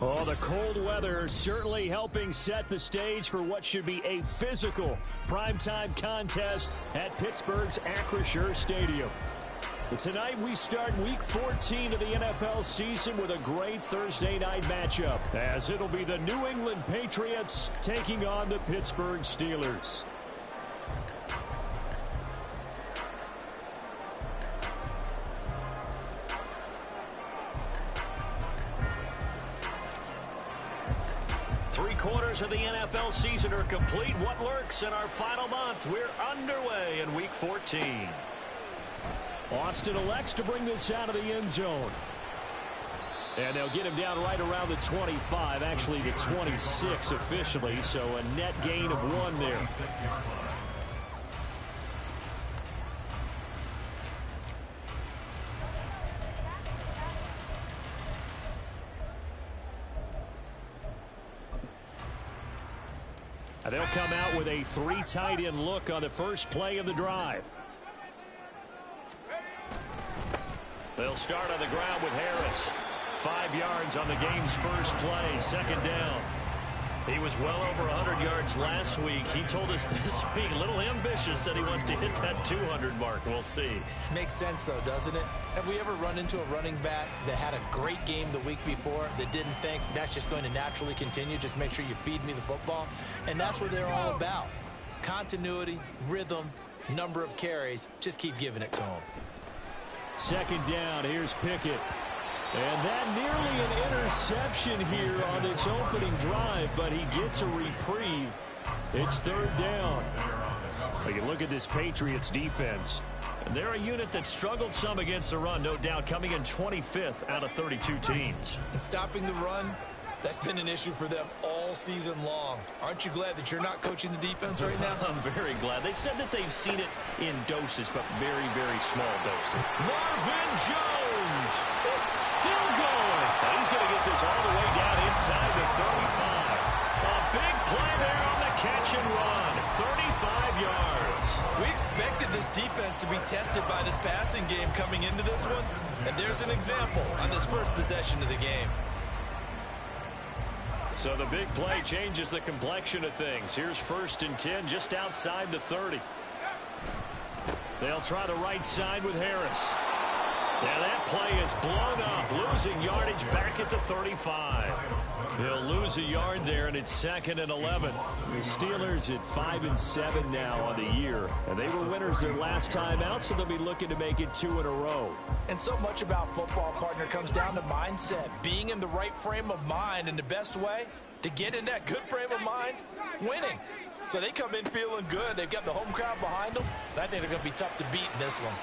Oh, the cold weather certainly helping set the stage for what should be a physical primetime contest at Pittsburgh's Acrisure Stadium. But tonight we start Week 14 of the NFL season with a great Thursday night matchup, as it'll be the New England Patriots taking on the Pittsburgh Steelers. Three-quarters of the NFL season are complete. What lurks in our final month? We're underway in Week 14. Austin elects to bring this out of the end zone. And they'll get him down right around the 25, actually the 26 officially, so a net gain of 1 there. They'll come out with a 3 tight end look on the first play of the drive. They'll start on the ground with Harris. 5 yards on the game's first play, second down. He was well over 100 yards last week. He told us this week, a little ambitious, said he wants to hit that 200 mark. We'll see. Makes sense, though, doesn't it? Have we ever run into a running back that had a great game the week before that didn't think that's just going to naturally continue? Just make sure you feed me the football. And that's what they're all about. Continuity, rhythm, number of carries. Just keep giving it to them. Second down, here's Pickett. And that nearly an interception here on this opening drive, but he gets a reprieve. It's third down. We can look at this Patriots defense. They're a unit that struggled some against the run, no doubt, coming in 25th out of 32 teams. And stopping the run, that's been an issue for them all season long. Aren't you glad that you're not coaching the defense right now? I'm very glad. They said that they've seen it in doses, but very, very small doses. Marvin Jones still going. He's going to get this all the way down inside the 35. A big play there on the catch and run. 35 yards. We expected this defense to be tested by this passing game coming into this one. And there's an example on this first possession of the game. So the big play changes the complexion of things. Here's 1st and 10 just outside the 30. They'll try the right side with Harris. Now that play is blown up, losing yardage back at the 35. He'll lose a yard there, and it's 2nd and 11. The Steelers at 5-7 now on the year, and they were winners their last time out, so they'll be looking to make it 2 in a row. And so much about football, partner, comes down to mindset, being in the right frame of mind, and the best way to get in that good frame of mind, winning. So they come in feeling good. They've got the home crowd behind them. I think they're going to be tough to beat in this one.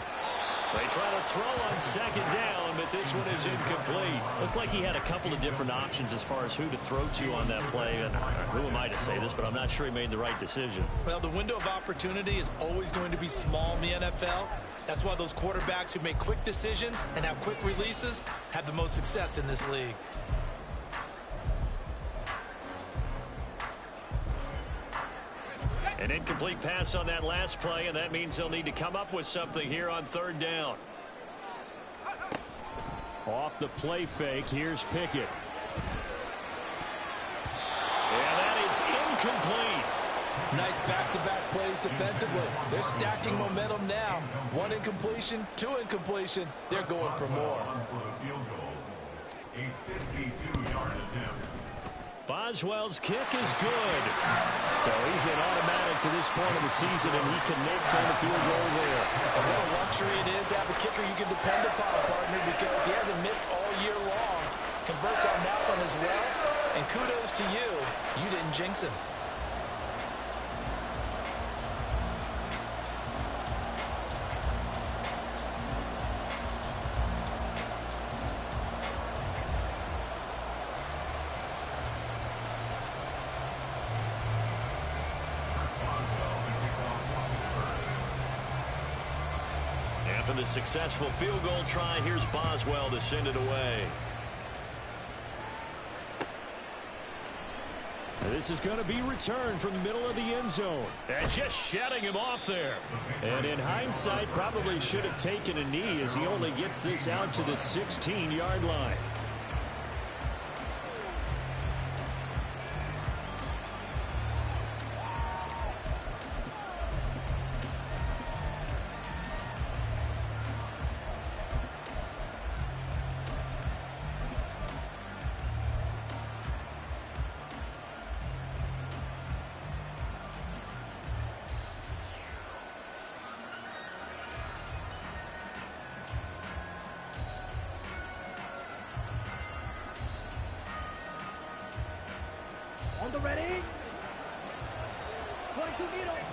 They try to throw on 2nd down, but this one is incomplete. Looked like he had a couple of different options as far as who to throw to on that play. And who am I to say this, but I'm not sure he made the right decision. Well, the window of opportunity is always going to be small in the NFL. That's why those quarterbacks who make quick decisions and have quick releases have the most success in this league. An incomplete pass on that last play, and that means they'll need to come up with something here on 3rd down. Off the play fake, here's Pickett. And that is incomplete. Nice back-to-back plays defensively. They're stacking momentum now. 1 incompletion, 2 incompletion. They're going for more. Boswell's kick is good. So he's been automatic to this point of the season, and he connects on the field goal there. And what a luxury it is to have a kicker you can depend upon, partner, because he hasn't missed all year long. Converts on that one as well. And kudos to you. You didn't jinx him. After the successful field goal try, here's Boswell to send it away. This is going to be returned from the middle of the end zone. And just shutting him off there. And in hindsight, probably should have taken a knee as he only gets this out to the 16-yard line. ready. 22 meters.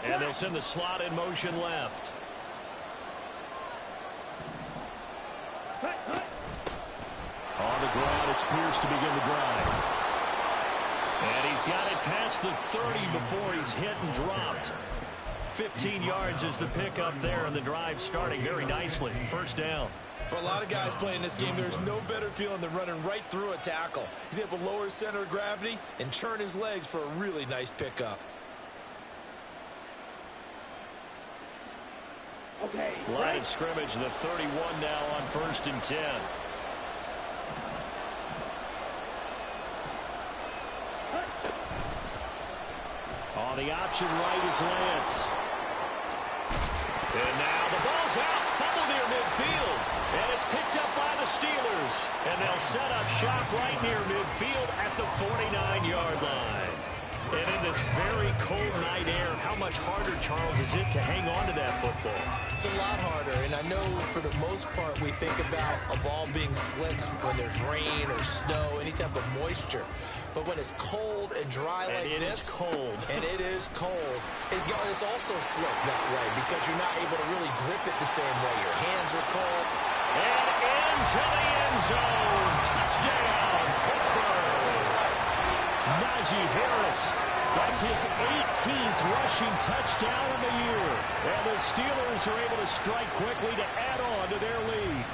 And they'll send the slot in motion left. On the ground, it's Pierce to begin the drive. And he's got it past the 30 before he's hit and dropped. 15 yards is the pickup there, and the drive starting very nicely. First down. For a lot of guys playing this game, there's no better feeling than running right through a tackle. He's able to lower his center of gravity and churn his legs for a really nice pickup. Okay. Line of scrimmage, the 31 now on 1st and 10. On the option right is Lance. And now the ball's out. Fumble near midfield. And it's picked up by the Steelers. And they'll set up shop right near midfield at the 49-yard line. And in this very cold night air, how much harder, Charles, is it to hang on to that football? It's a lot harder, and I know for the most part we think about a ball being slick when there's rain or snow, any type of moisture. But when it's cold and dry like this, and it is cold, it's also slick that way because you're not able to really grip it the same way. Your hands are cold. And into the end zone. Touchdown, Pittsburgh. Najee Harris. That's his 18th rushing touchdown of the year. And the Steelers are able to strike quickly to add on to their lead.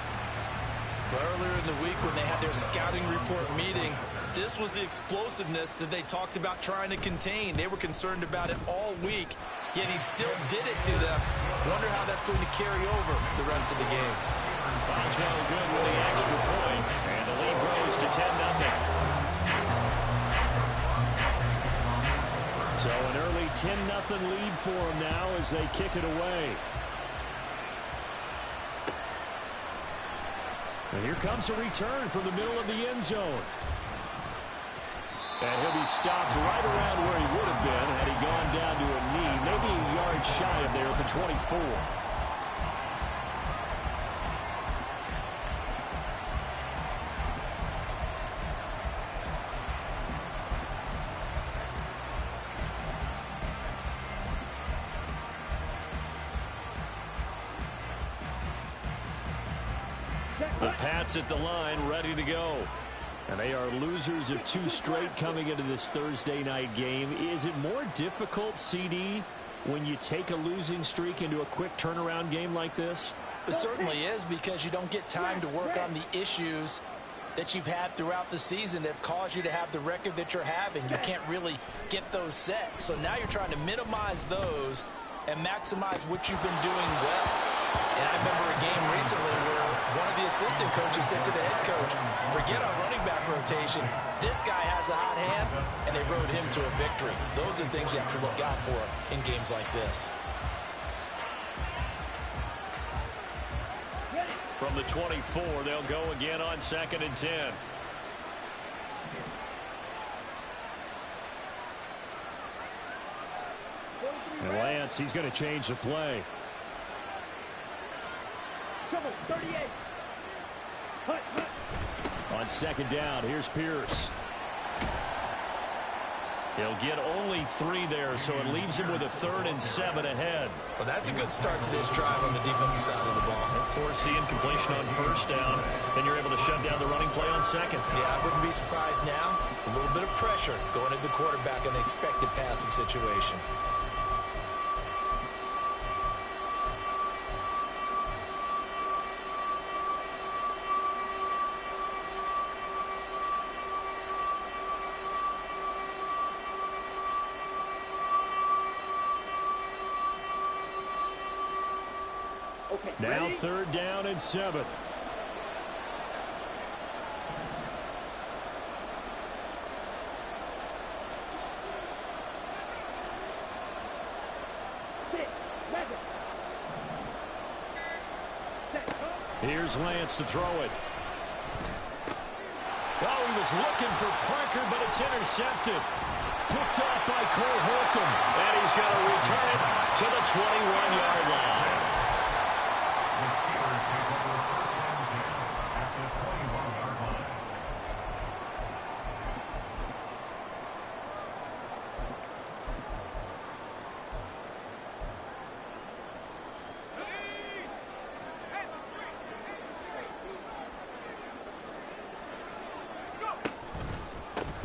Earlier in the week when they had their scouting report meeting, this was the explosiveness that they talked about trying to contain. They were concerned about it all week, yet he still did it to them. Wonder how that's going to carry over the rest of the game. Boswell good with the extra point, and the lead grows to 10-0. So an early 10-0 lead for them now as they kick it away. And here comes a return from the middle of the end zone. And he'll be stopped right around where he would have been had he gone down to a knee, maybe a yard shy of there at the 24. The Pats at the line, ready to go. And they are losers of 2 straight coming into this Thursday night game. Is it more difficult, CD, when you take a losing streak into a quick turnaround game like this? It certainly is, because you don't get time to work on the issues that you've had throughout the season that have caused you to have the record that you're having. You can't really get those set. So now you're trying to minimize those and maximize what you've been doing well. And I remember a game recently where one of the assistant coaches said to the head coach, forget our running back rotation. This guy has a hot hand, and they rode him to a victory. Those are things you have to look out for in games like this. From the 24, they'll go again on 2nd and 10. And Lance, he's going to change the play. 38. On 2nd down, here's Pierce. He'll get only 3 there, so it leaves him with a 3rd and 7 ahead. Well, that's a good start to this drive on the defensive side of the ball. Force the incompletion on 1st down, then you're able to shut down the running play on 2nd. Yeah, I wouldn't be surprised now. A little bit of pressure going at the quarterback in an expected passing situation. Now 3rd down and 7. Here's Lance to throw it. Oh, he was looking for Parker, but it's intercepted. Picked off by Cole Holcomb. And he's going to return it to the 21-yard line.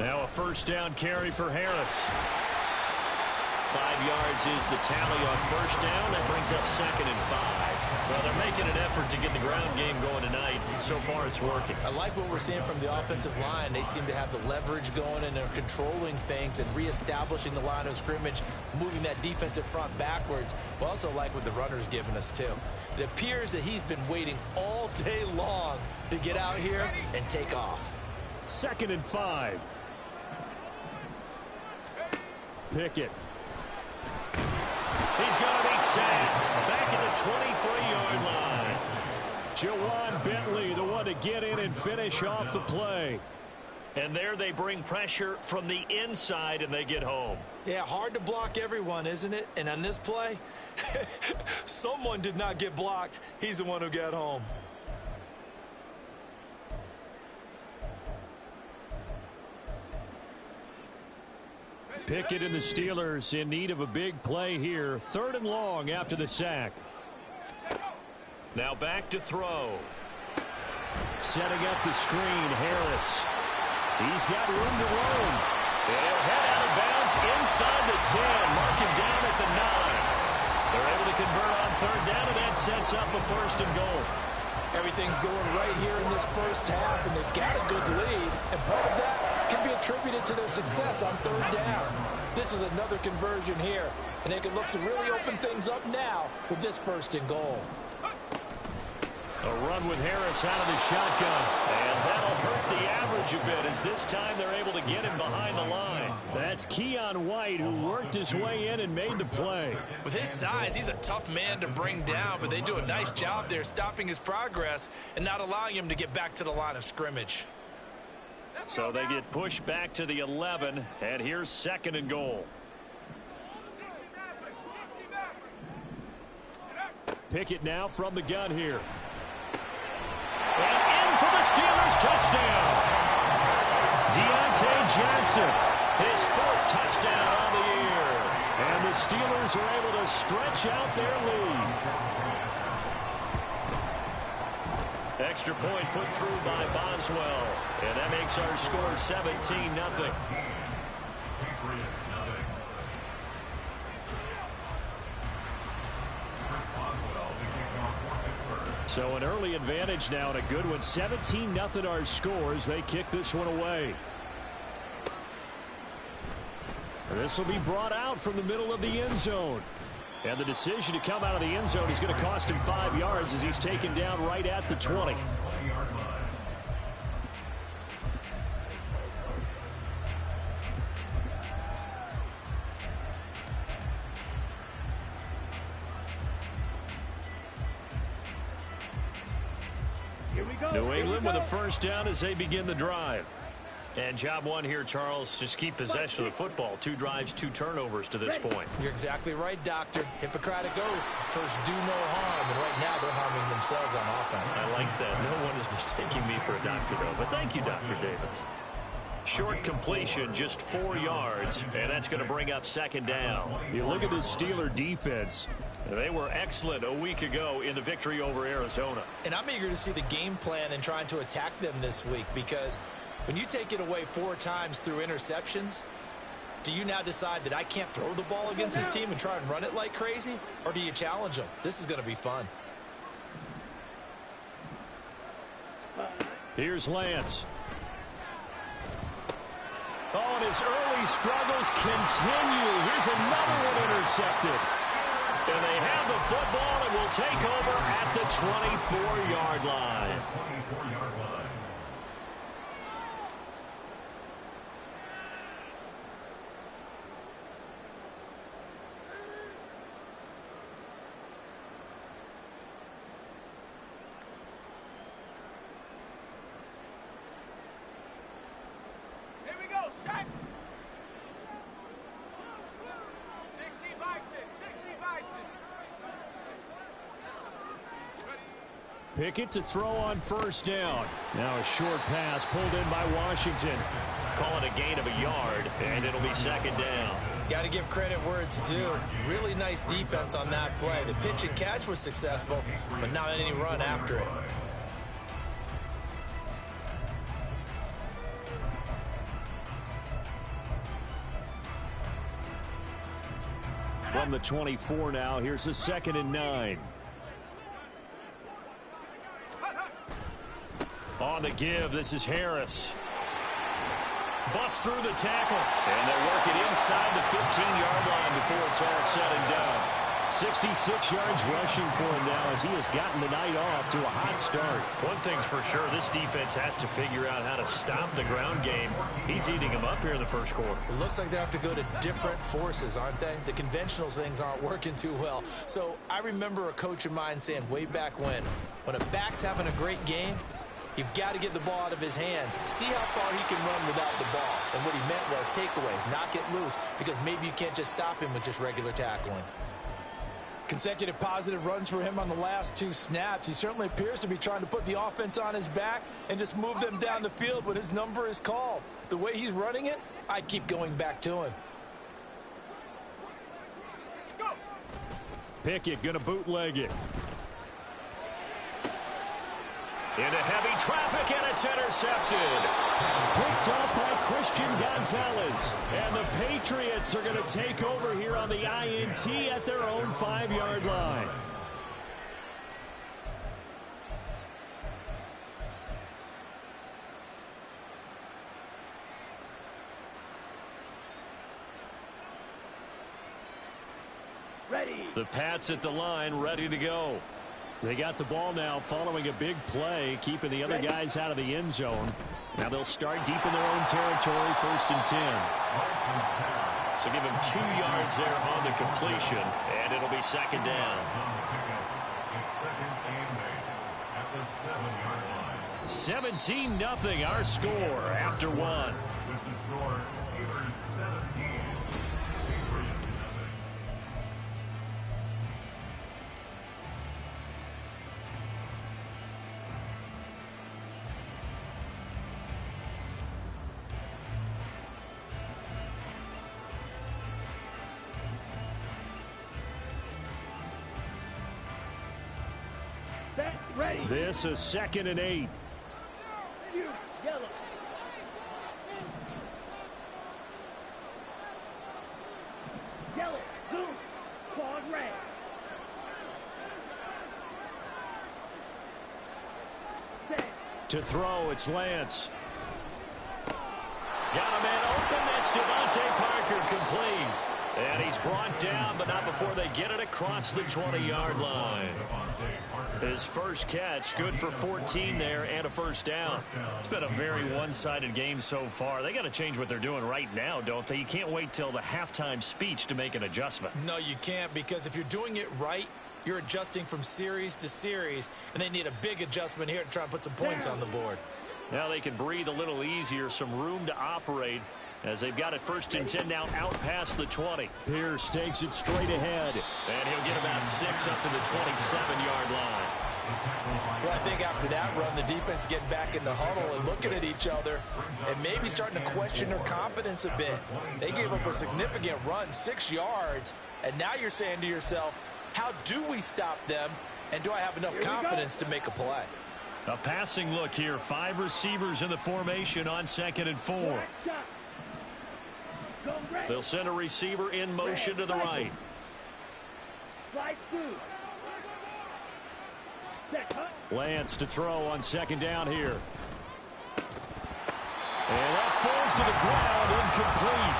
Now a first down carry for Harris. 5 yards is the tally on first down. That brings up 2nd and 5. Well, they're making an effort to get the ground game going tonight. So far, it's working. I like what we're seeing from the offensive line. They seem to have the leverage going, and they're controlling things and reestablishing the line of scrimmage, moving that defensive front backwards. But also like what the runner's giving us, too. It appears that he's been waiting all day long to get out here and take off. 2nd and 5. Pickett. He's going to be sacked back at the 23-yard line. Jawan Bentley, the one to get in and finish off the play. And there they bring pressure from the inside, and they get home. Yeah, hard to block everyone, isn't it? And on this play, someone did not get blocked. He's the one who got home. Pickett and the Steelers in need of a big play here. 3rd and long after the sack. Now back to throw. Setting up the screen, Harris. He's got room to roam. And he'll head out of bounds inside the 10. Mark him down at the 9. They're able to convert on 3rd down, and that sets up a 1st and goal. Everything's going right here in this first half, and they've got a good lead. And part of that can be attributed to their success on 3rd downs. This is another conversion here, and they can look to really open things up now with this 1st and goal. A run with Harris out of the shotgun, and that'll hurt the average a bit as this time they're able to get him behind the line. That's Keon White, who worked his way in and made the play. With his size, he's a tough man to bring down, but they do a nice job there stopping his progress and not allowing him to get back to the line of scrimmage. So they get pushed back to the 11, and here's 2nd and goal. Pickett now from the gun here. And in for the Steelers, touchdown. Deontay Johnson, his 4th touchdown on the year. And the Steelers are able to stretch out their lead. Extra point put through by Boswell. And that makes our score 17-0. So an early advantage now and a good one. 17-0 our scores. They kick this one away. This will be brought out from the middle of the end zone. And the decision to come out of the end zone is going to cost him 5 yards as he's taken down right at the 20. New England with a first down as they begin the drive. And job one here, Charles, just keep possession of the football. 2 drives, 2 turnovers to this point. You're exactly right, Doctor. Hippocratic oath. First, do no harm. And right now, they're harming themselves on offense. I like that. No one is mistaking me for a doctor, though. But thank you, Dr. Davis. Short completion, just 4 yards, and that's going to bring up 2nd down. You look at this Steeler defense. They were excellent a week ago in the victory over Arizona. And I'm eager to see the game plan and trying to attack them this week, because when you take it away 4 times through interceptions, do you now decide that I can't throw the ball against this team and try and run it like crazy? Or do you challenge them? This is going to be fun. Here's Lance. Oh, and his early struggles continue. Here's another one intercepted. And they have the football and will take over at the 24-yard line. Here we go, set. 60 by 6, 60 by 6. Pickett to throw on first down. Now a short pass pulled in by Washington. Call it a gain of a yard, and it'll be 2nd down. Got to give credit where it's due. Really nice defense on that play. The pitch and catch was successful, but not any run after it. From the 24 now, here's a 2nd and 9. On the give, this is Harris. Bust through the tackle. And they work it inside the 15-yard line before it's all said and done. 66 yards rushing for him now as he has gotten the night off to a hot start. One thing's for sure, this defense has to figure out how to stop the ground game. He's eating them up here in the first quarter. It looks like they have to go to different forces, aren't they? The conventional things aren't working too well. So I remember a coach of mine saying way back when a back's having a great game, you've got to get the ball out of his hands. See how far he can run without the ball. And what he meant was takeaways, knock it loose, because maybe you can't just stop him with just regular tackling. Consecutive positive runs for him on the last 2 snaps. He certainly appears to be trying to put the offense on his back and just move them down the field when his number is called. The way he's running it, I keep going back to him. Pickett going to bootleg it. Into heavy traffic, and it's intercepted. Picked up by Christian Gonzalez. And the Patriots are going to take over here on the INT at their own 5-yard line. Ready. The Pats at the line, ready to go. They got the ball now following a big play, keeping the other guys out of the end zone. Now they'll start deep in their own territory, 1st and 10. So give him 2 yards there on the completion, and it'll be 2nd down. 17-0 our score after 1. Ready. This is 2nd and 8. Yellow. Yellow. Blue. Quad red. Set. To throw, it's Lance. Got a man open. That's Devontae Parker, complete. And he's brought down, but not before they get it across the 20-yard line. His first catch, good for 14 there and a 1st down. It's been a very one-sided game so far. They got to change what they're doing right now, don't they? You can't wait till the halftime speech to make an adjustment. No, you can't, because if you're doing it right, you're adjusting from series to series, and they need a big adjustment here to try and put some points on the board. Now they can breathe a little easier, some room to operate as they've got it 1st and 10 now out past the 20. Pierce takes it straight ahead. And he'll get about 6 up to the 27-yard line. Well, I think after that run, the defense is getting back in the huddle and looking at each other and maybe starting to question their confidence a bit. They gave up a significant run, 6 yards, and now you're saying to yourself, how do we stop them, and do I have enough confidence to make a play? A passing look here. 5 receivers in the formation on 2nd and 4. They'll send a receiver in motion to the right. Lance to throw on 2nd down here. And that falls to the ground, incomplete.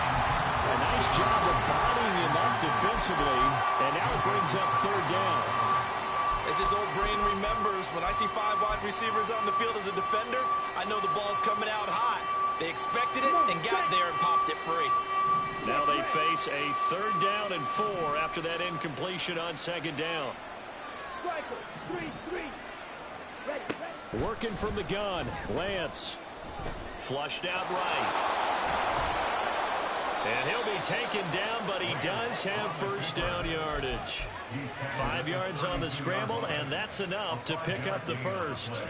A nice job of bodying him up defensively, and now it brings up 3rd down. As his old brain remembers, when I see 5 wide receivers on the field as a defender, I know the ball's coming out high. They expected it and got there and popped it free. Now they face a 3rd down and 4 after that incompletion on 2nd down. Working from the gun, Lance. Flushed out right. And he'll be taken down, but he does have 1st down yardage. 5 yards on the scramble, and that's enough to pick up the 1st.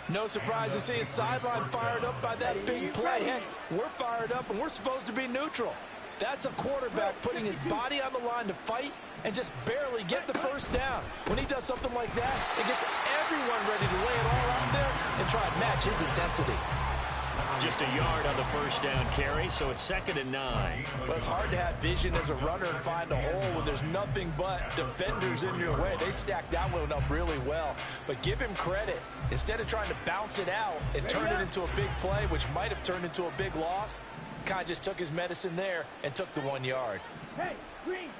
No surprise to see his sideline fired up by that big play. Heck, we're fired up, and we're supposed to be neutral. That's a quarterback putting his body on the line to fight and just barely get the 1st down. When he does something like that, it gets everyone ready to lay it all out there and try and match his intensity. Just a yard on the first down carry, so it's 2nd and 9. Well, it's hard to have vision as a runner and find a hole when there's nothing but defenders in your way. They stacked that one up really well. But give him credit. Instead of trying to bounce it out and turn it into a big play, which might have turned into a big loss, kind of just took his medicine there and took the 1 yard. Hey, green.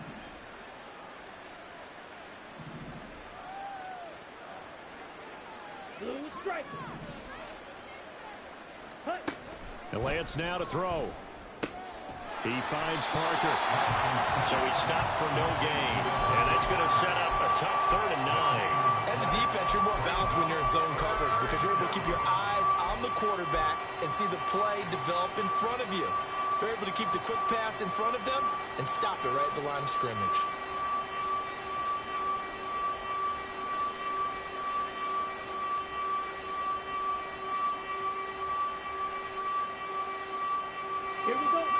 Blue strike. The Lance now to throw. He finds Parker. So he stopped for no gain. And it's going to set up a tough 3rd and 9. As a defense, you're more balanced when you're in zone coverage because you're able to keep your eyes on the quarterback and see the play develop in front of you. You're able to keep the quick pass in front of them and stop it right at the line of scrimmage.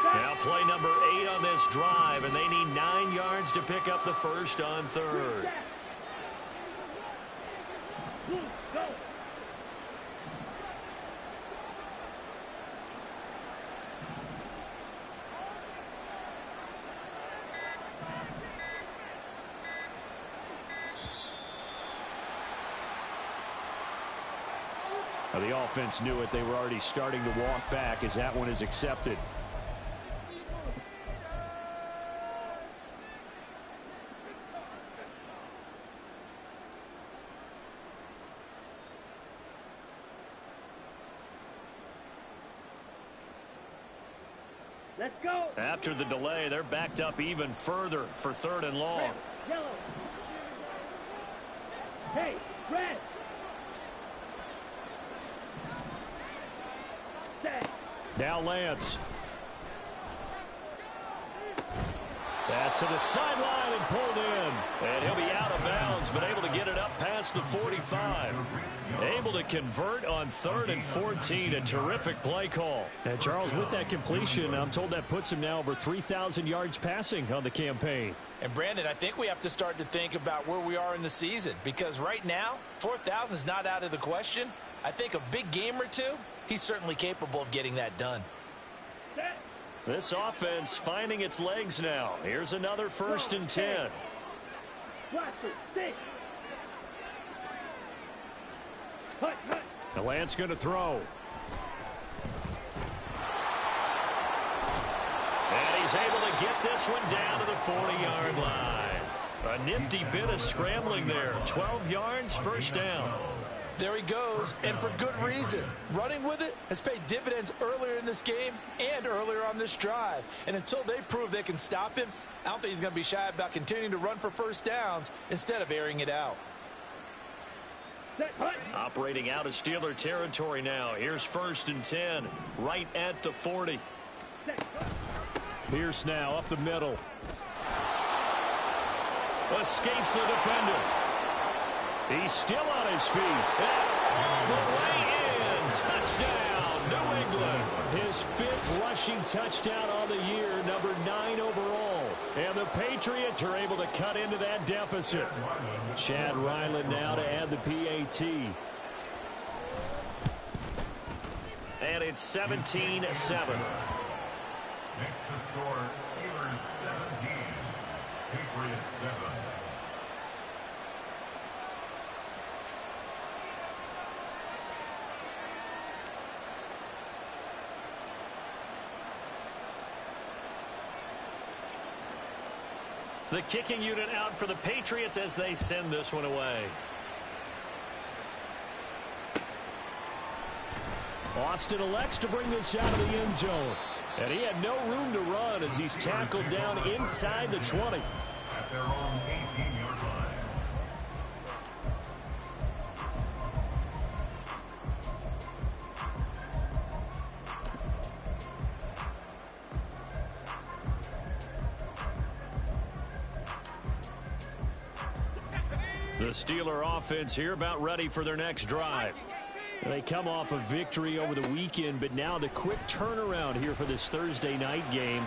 Now play number 8 on this drive, and they need 9 yards to pick up the first on 3rd. The offense knew it. They were already starting to walk back as that one is accepted. Let's go. After the delay, they're backed up even further for 3rd and long. Yellow. Hey, red. Now Lance. Pass to the sideline and pulled in. And he'll be out of bounds, but able to get it up past the 45. Able to convert on 3rd and 14. A terrific play call. And Charles, with that completion, I'm told that puts him now over 3,000 yards passing on the campaign. And Brandon, I think we have to start to think about where we are in the season because right now, 4,000 is not out of the question. I think a big game or two, he's certainly capable of getting that done. This offense finding its legs now. Here's another 1st and 10. The Lance going to throw. And he's able to get this one down to the 40-yard line. A nifty bit of scrambling there. 12 yards, 1st down. There he goes, and for good reason. Running with it has paid dividends earlier in this game and earlier on this drive. And until they prove they can stop him, I don't think he's going to be shy about continuing to run for 1st downs instead of airing it out. Operating out of Steeler territory now. Here's 1st and 10, right at the 40. Pierce now up the middle. Escapes the defender. He's still on his feet. The way in. Touchdown, New England. His 5th rushing touchdown on the year, number 9 overall. And the Patriots are able to cut into that deficit. Chad Ryland now to add the PAT. And it's 17-7. Next to score, Steelers 17, Patriots 7. The kicking unit out for the Patriots as they send this one away. Austin elects to bring this out of the end zone. And he had no room to run as he's tackled down inside the 20. At their own 18-yard line. The Steeler offense here about ready for their next drive. They come off a victory over the weekend, but now the quick turnaround here for this Thursday night game.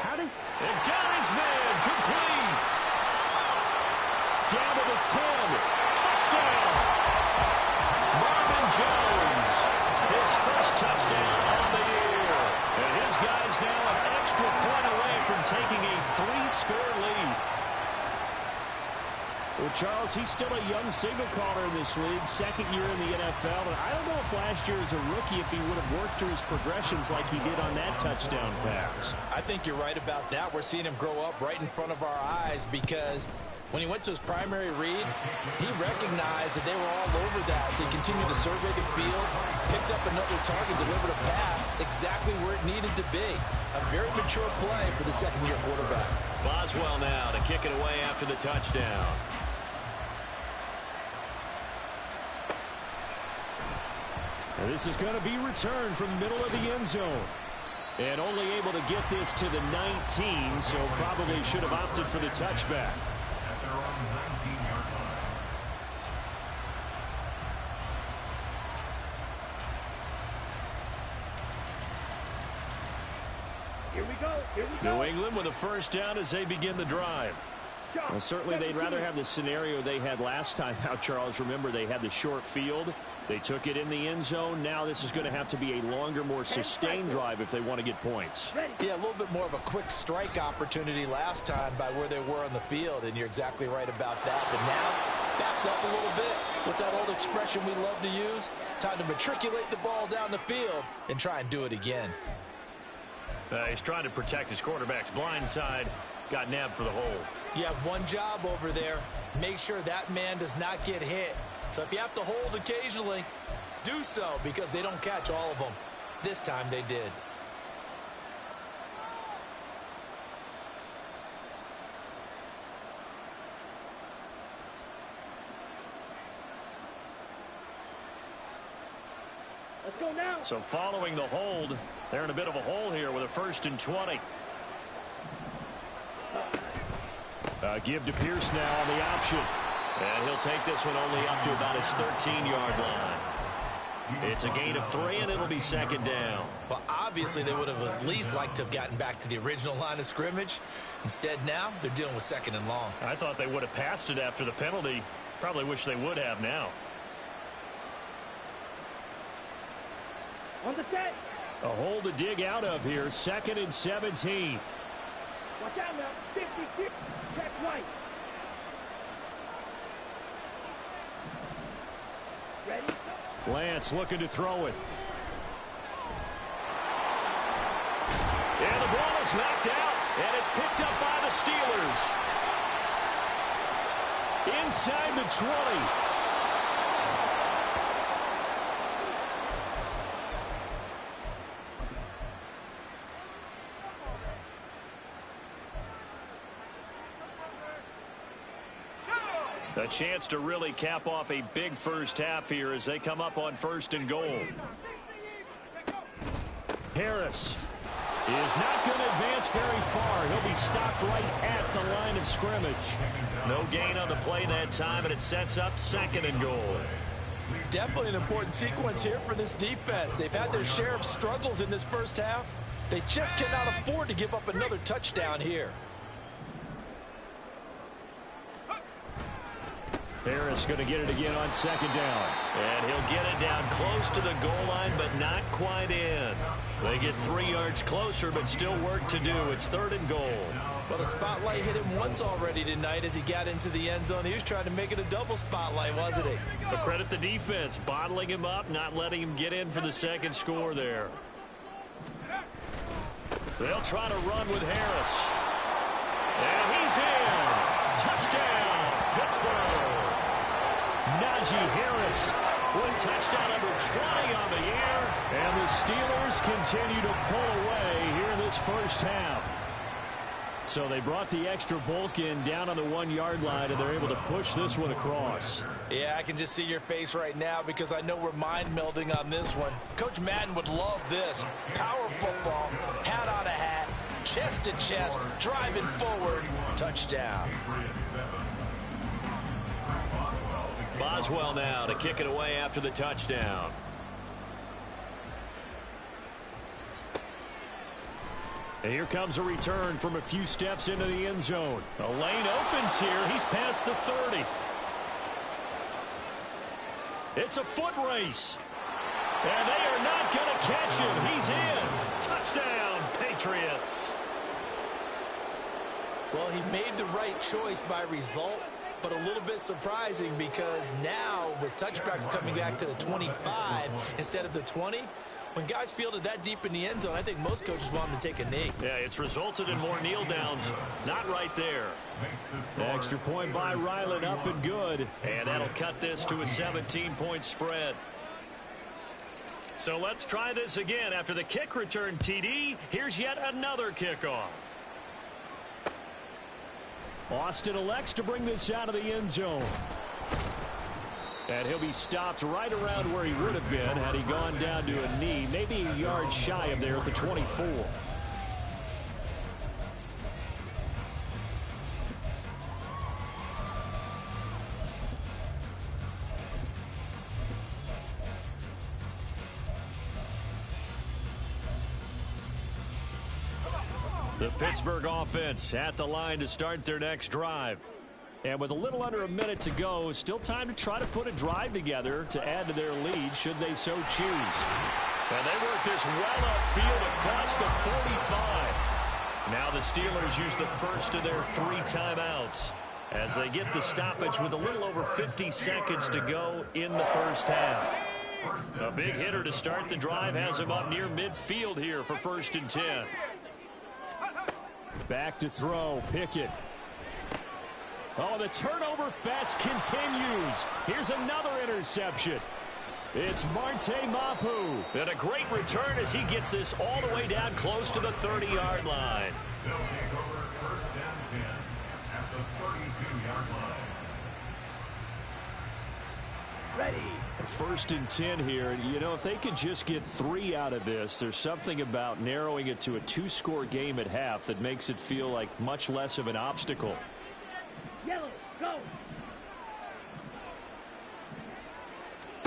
How does... And got his man complete. Down to the 10. Touchdown. Marvin Jones. His first touchdown on the And his guy's now an extra point away from taking a 3-score lead. Well, Charles, he's still a young signal caller in this league, second year in the NFL. And I don't know if last year as a rookie, if he would have worked through his progressions like he did on that touchdown pass. I think you're right about that. We're seeing him grow up right in front of our eyes because when he went to his primary read, he recognized that they were all over that. So he continued to survey the field, picked up another target, delivered a pass exactly where it needed to be. A very mature play for the second-year quarterback. Boswell now to kick it away after the touchdown. And this is going to be returned from the middle of the end zone. And only able to get this to the 19, so probably should have opted for the touchback. At their own 19-yard line. Here we go. Here we go. New England with a first down as they begin the drive. Well, certainly they'd rather have the scenario they had last time out, Charles. Remember, they had the short field. They took it in the end zone. Now this is going to have to be a longer, more sustained drive if they want to get points. Yeah, a little bit more of a quick strike opportunity last time by where they were on the field, and you're exactly right about that. But now, backed up a little bit. What's that old expression we love to use? Time to matriculate the ball down the field and try and do it again. He's trying to protect his quarterback's blind side. Got nabbed for the hole. You have one job over there. Make sure that man does not get hit. So if you have to hold occasionally, do so because they don't catch all of them. This time they did. Let's go now. So following the hold, they're in a bit of a hole here with a 1st and 20. Give to Pierce now on the option. And he'll take this one only up to about his 13-yard line. It's a gain of 3, and it'll be 2nd down. Well, obviously they would have at least liked to have gotten back to the original line of scrimmage. Instead now, they're dealing with 2nd and long. I thought they would have passed it after the penalty. Probably wish they would have now. On the set. A hole to dig out of here. 2nd and 17. Watch out now. 50. Check right. Ready? Lance looking to throw it. And the ball is knocked out, and it's picked up by the Steelers. Inside the 20. A chance to really cap off a big first half here as they come up on 1st and goal. Harris is not going to advance very far. He'll be stopped right at the line of scrimmage. No gain on the play that time, and it sets up 2nd and goal. Definitely an important sequence here for this defense. They've had their share of struggles in this first half. They just cannot afford to give up another touchdown here. Harris going to get it again on 2nd down. And he'll get it down close to the goal line, but not quite in. They get 3 yards closer, but still work to do. It's 3rd and goal. Well, the spotlight hit him once already tonight as he got into the end zone. He was trying to make it a double spotlight, wasn't he? But credit the defense, bottling him up, not letting him get in for the 2nd score there. They'll try to run with Harris. And he's in. Touchdown, Pittsburgh. Najee Harris with touchdown number 20 on the year. And the Steelers continue to pull away here in this first half. So they brought the extra bulk in down on the 1-yard line, and they're able to push this one across. Yeah, I can just see your face right now because I know we're mind melding on this one. Coach Madden would love this. Power football, hat on a hat, chest to chest, driving forward, touchdown. Boswell now to kick it away after the touchdown. And here comes a return from a few steps into the end zone. The lane opens here. He's past the 30. It's a foot race. And they are not going to catch him. He's in. Touchdown, Patriots. Well, he made the right choice by result, but a little bit surprising because now with touchbacks coming back to the 25 instead of the 20, when guys field it that deep in the end zone, I think most coaches want them to take a knee. Yeah, it's resulted in more kneel downs. Not right there. Extra point by Ryland, up and good. And that'll cut this to a 17-point spread. So let's try this again. After the kick return TD, here's yet another kickoff. Austin elects to bring this out of the end zone. And he'll be stopped right around where he would have been had he gone down to a knee, maybe a yard shy of there at the 24. The Pittsburgh offense at the line to start their next drive. And with a little under a minute to go, still time to try to put a drive together to add to their lead should they so choose. And they work this well upfield across the 45. Now the Steelers use the first of their 3 timeouts as they get the stoppage with a little over 50 seconds to go in the first half. A big hitter to start the drive has him up near midfield here for 1st and 10. Back to throw, Pickett. Oh, the turnover fest continues. Here's another interception. It's Marte Mapu. And a great return as he gets this all the way down close to the 30-yard line. They'll take over 1st and 10 at the 32-yard line. Ready. 1st and 10 here. You know, if they could just get 3 out of this, there's something about narrowing it to a 2-score game at half that makes it feel like much less of an obstacle. Yellow, go.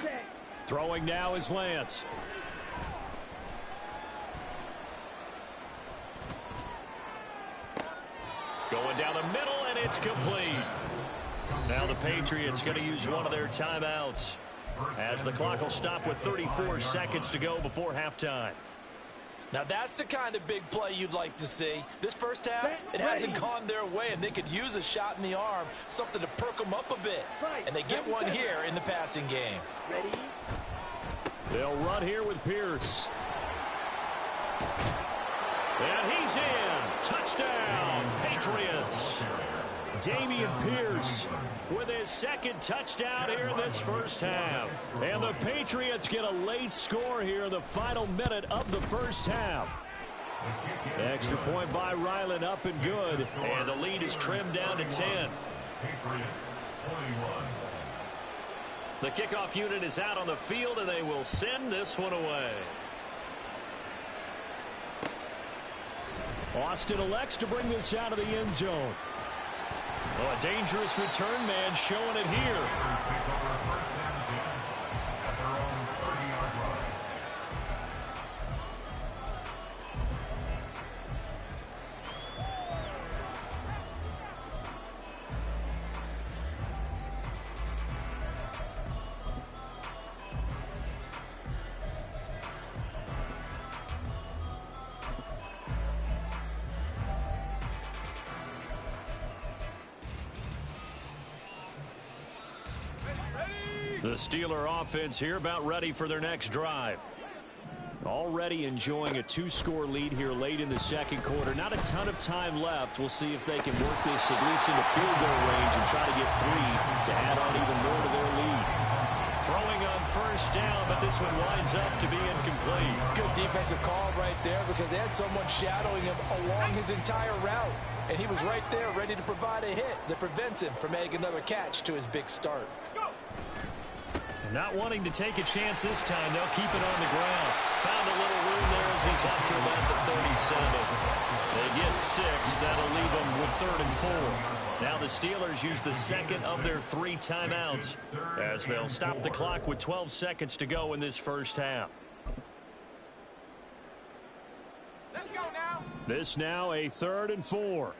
Set. Throwing now is Lance. Going down the middle, and it's complete. Now the Patriots going to use one of their timeouts as the clock will stop with 34 seconds to go before halftime. Now that's the kind of big play you'd like to see. This first half, it hasn't gone their way, and they could use a shot in the arm, something to perk them up a bit. And they get one here in the passing game. Ready. They'll run here with Pierce. And he's in. Touchdown, Patriots. Damian Pierce With his 2nd touchdown here in this first half. And the Patriots get a late score here in the final minute of the first half. Extra point by Ryland, up and good. And the lead is trimmed down to 10. Patriots 21. The kickoff unit is out on the field, and they will send this one away. Austin elects to bring this out of the end zone. Oh, a dangerous return man showing it here. Patriots take over 1st and 10 at their own 30-yard line. The Steeler offense here about ready for their next drive. Already enjoying a 2-score lead here late in the 2nd quarter. Not a ton of time left. We'll see if they can work this at least into field goal range and try to get 3 to add on even more to their lead. Throwing on 1st down, but this one winds up to be incomplete. Good defensive call right there because they had someone shadowing him along his entire route. And he was right there ready to provide a hit that prevents him from making another catch to his big start. Not wanting to take a chance this time, they'll keep it on the ground. Found a little room there as he's up to about the 37. They get 6. That'll leave them with 3rd and 4. Now the Steelers use the 2nd of their 3 timeouts as they'll stop the clock with 12 seconds to go in this first half. Let's go now. This now a 3rd and 4.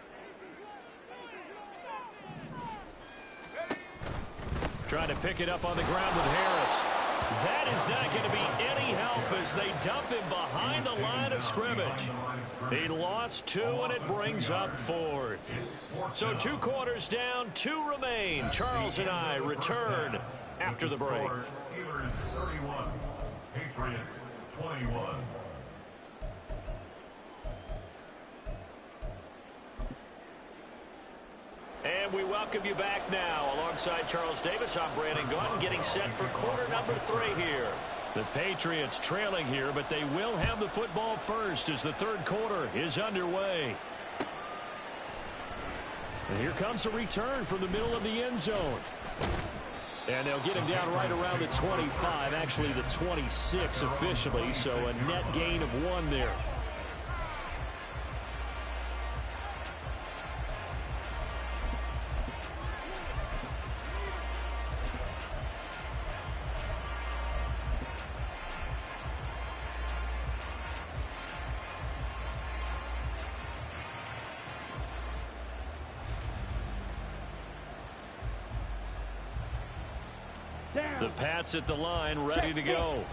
Trying to pick it up on the ground with Harris. That is not going to be any help as they dump him behind the line of scrimmage. He lost 2, and it brings up 4th. So 2 quarters down, 2 remain. Charles and I return after the break. Steelers 31, Patriots 21. And we welcome you back now. Alongside Charles Davis, I'm Brandon Gaudin, getting set for quarter number 3 here. The Patriots trailing here, but they will have the football first as the 3rd quarter is underway. And here comes a return from the middle of the end zone. And they'll get him down right around the 25, actually the 26 officially, so a net gain of 1 there. The Pats at the line, ready to go.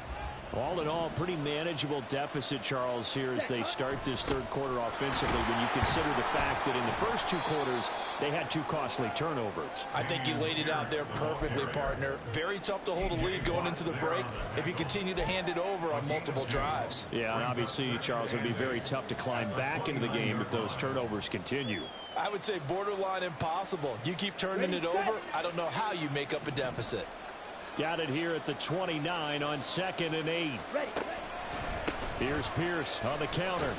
All in all, pretty manageable deficit, Charles, here as they start this 3rd quarter offensively when you consider the fact that in the first 2 quarters, they had 2 costly turnovers. I think you laid it out there perfectly, partner. Very tough to hold a lead going into the break if you continue to hand it over on multiple drives. Yeah, and obviously, Charles, it would be very tough to climb back into the game if those turnovers continue. I would say borderline impossible. You keep turning it over, I don't know how you make up a deficit. Got it here at the 29 on 2nd and 8. Here's Pierce on the counter.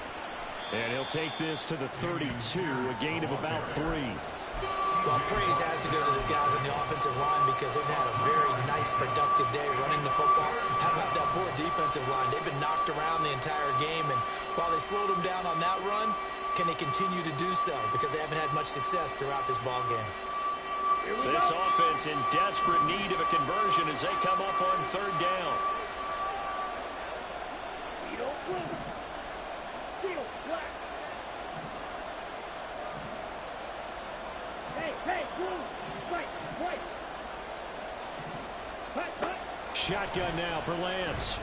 And he'll take this to the 32, a gain of about 3. Well, praise has to go to the guys on the offensive line because they've had a very nice, productive day running the football. How about that poor defensive line? They've been knocked around the entire game, and while they slowed them down on that run, can they continue to do so? Because they haven't had much success throughout this ball game. This offense in desperate need of a conversion as they come up on 3rd down. Shotgun now for Lance.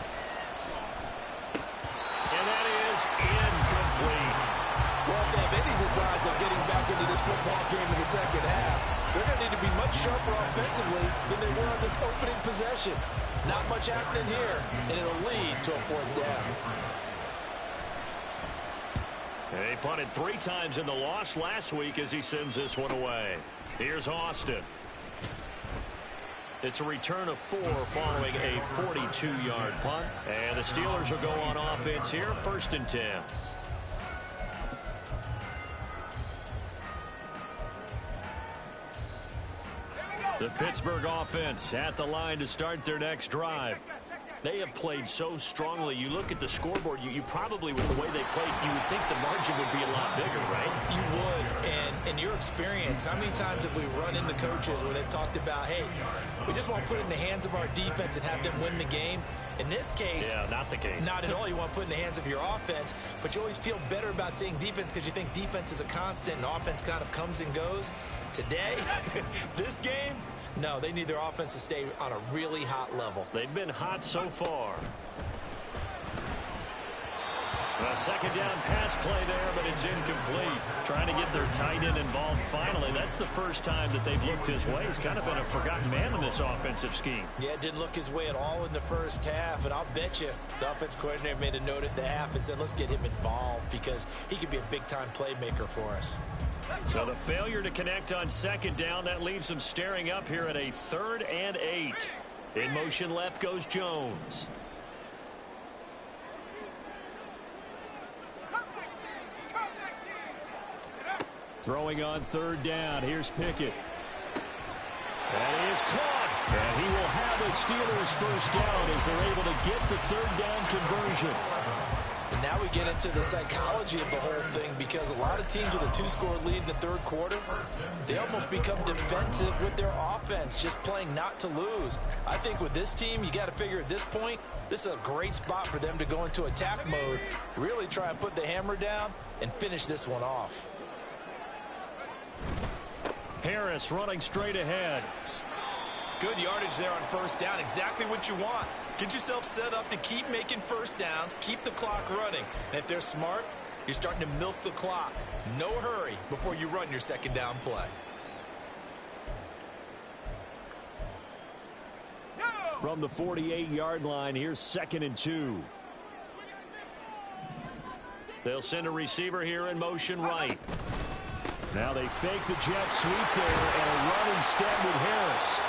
And that is incomplete. Well, if they have any designs of getting back into this football game in the 2nd half, they're going to need to be much sharper offensively than they were on this opening possession. Not much happening here, and it'll lead to a 4th down. They punted 3 times in the loss last week as he sends this one away. Here's Austin. It's a return of 4 following a 42-yard punt. And the Steelers will go on offense here, 1st and 10. The Pittsburgh offense at the line to start their next drive. They have played so strongly. You look at the scoreboard, you probably, with the way they played, you would think the margin would be a lot bigger, right? You would, and in your experience, how many times have we run into coaches where they've talked about, hey, we just want to put it in the hands of our defense and have them win the game? In this case, yeah, not the case. Not at all. You want to put it in the hands of your offense, but you always feel better about seeing defense because you think defense is a constant and offense kind of comes and goes. Today, this game, no, they need their offense to stay on a really hot level. They've been hot so far. A 2nd down pass play there, but it's incomplete. Trying to get their tight end involved finally. That's the first time that they've looked his way. He's kind of been a forgotten man in this offensive scheme. Yeah, it didn't look his way at all in the first half, and I'll bet you the offense coordinator made a note at the half and said, let's get him involved because he could be a big-time playmaker for us. So the failure to connect on 2nd down, that leaves them staring up here at a 3rd and 8. In motion left goes Jones. Throwing on 3rd down. Here's Pickett. And he is caught. And he will have the Steelers 1st down as they're able to get the 3rd down conversion. And now we get into the psychology of the whole thing because a lot of teams with a 2-score lead in the 3rd quarter, they almost become defensive with their offense, just playing not to lose. I think with this team, you got to figure at this point, this is a great spot for them to go into attack mode, really try and put the hammer down and finish this one off. Harris running straight ahead. Good yardage there on 1st down. Exactly what you want. Get yourself set up to keep making first downs, keep the clock running. And if they're smart, you're starting to milk the clock. No hurry before you run your second down play. From the 48-yard line, here's 2nd and 2. They'll send a receiver here in motion right. Now they fake the jet sweep there and a run instead with Harris.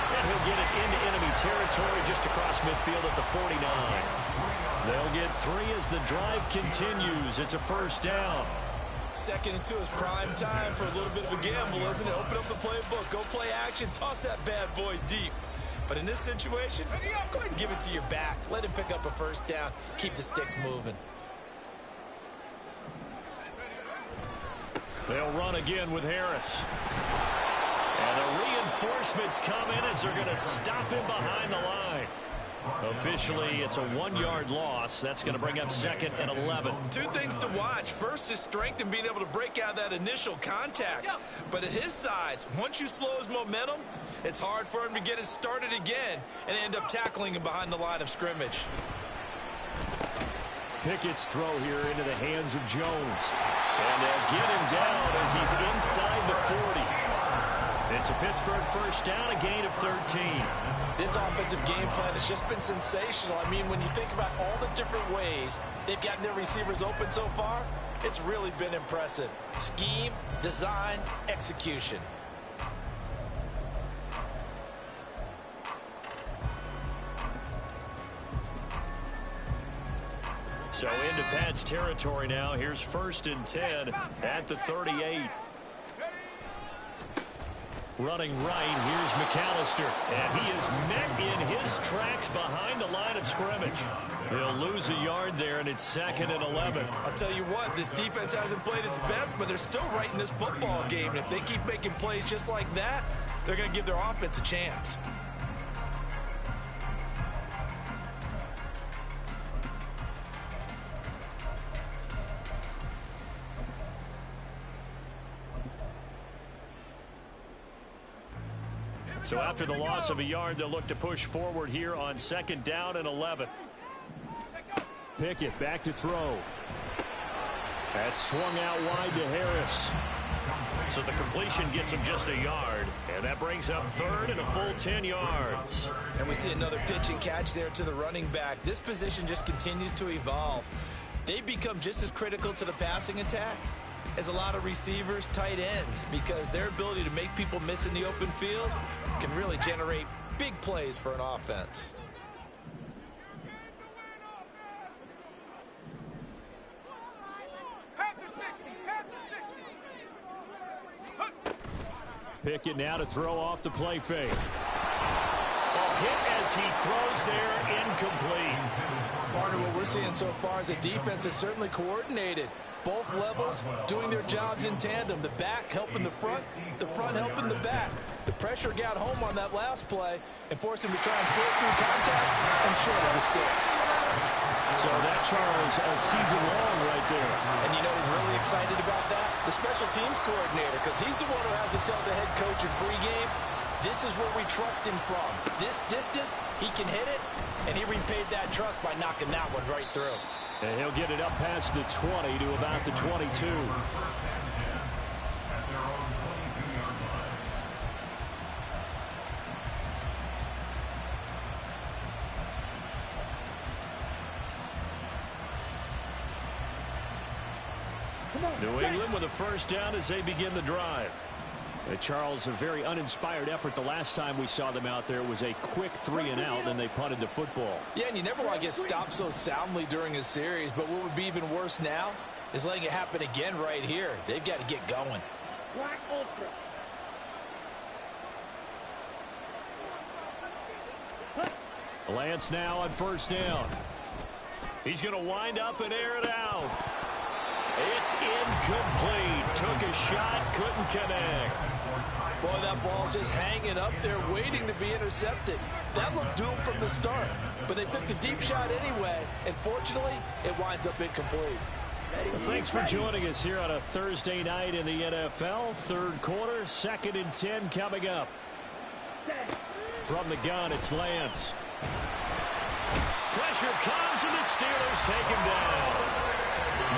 And he'll get it into enemy territory just across midfield at the 49. They'll get 3 as the drive continues. It's a first down. 2nd and 2 is prime time for a little bit of a gamble, isn't it? Open up the playbook, go play action, toss that bad boy deep. But in this situation, go ahead and give it to your back. Let him pick up a first down. Keep the sticks moving. They'll run again with Harris. And the reinforcements come in as they're going to stop him behind the line. Officially, it's a 1-yard loss. That's going to bring up 2nd and 11. 2 things to watch. First, his strength and being able to break out that initial contact. But at his size, once you slow his momentum, it's hard for him to get it started again and end up tackling him behind the line of scrimmage. Pickett's throw here into the hands of Jones. And they'll get him down as he's inside the 40. It's a Pittsburgh first down, a gain of 13. This offensive game plan has just been sensational. I mean, when you think about all the different ways they've gotten their receivers open so far, it's really been impressive. Scheme, design, execution. So into Pat's territory now. Here's 1st and 10 at the 38. Running right, here's McAllister. And he is met in his tracks behind the line of scrimmage. He'll lose a yard there, and it's 2nd and 11. I'll tell you what, this defense hasn't played its best, but they're still right in this football game. And if they keep making plays just like that, they're going to give their offense a chance. So after the loss of a yard, they'll look to push forward here on 2nd down and 11. Pickett back to throw. That's swung out wide to Harris. So the completion gets him just a yard. And that brings up 3rd and a full 10 yards. And we see another pitch and catch there to the running back. This position just continues to evolve. They've become just as critical to the passing attack as a lot of receivers, tight ends, because their ability to make people miss in the open field can really generate big plays for an offense. Pickett now to throw off the play fake. A hit as he throws there, incomplete. Partner, what we're seeing so far is the defense is certainly coordinated. Both levels doing their jobs in tandem. The back helping the front helping the back. The pressure got home on that last play and forced him to try and throw through contact and short of the sticks. So that, Charles, a season long right there. And you know who's really excited about that? The special teams coordinator, because he's the one who has to tell the head coach in pregame, this is where we trust him from. This distance, he can hit it, and he repaid that trust by knocking that one right through. And he'll get it up past the 20 to about the 22. New England with a first down as they begin the drive. Charles, a very uninspired effort the last time we saw them out there. It was a quick 3 and out, and they punted the football. Yeah, and you never want to get stopped so soundly during a series, but what would be even worse now is letting it happen again right here. They've got to get going. Lance now on first down. He's going to wind up and air it out. It's incomplete. Took a shot, couldn't connect. Boy, that ball's just hanging up there waiting to be intercepted. That looked doomed from the start, but they took the deep shot anyway, and fortunately, it winds up incomplete. Well, thanks for joining us here on a Thursday night in the NFL. Third quarter, 2nd and 10 coming up. From the gun, it's Lance. pressure comes, and the Steelers take him down.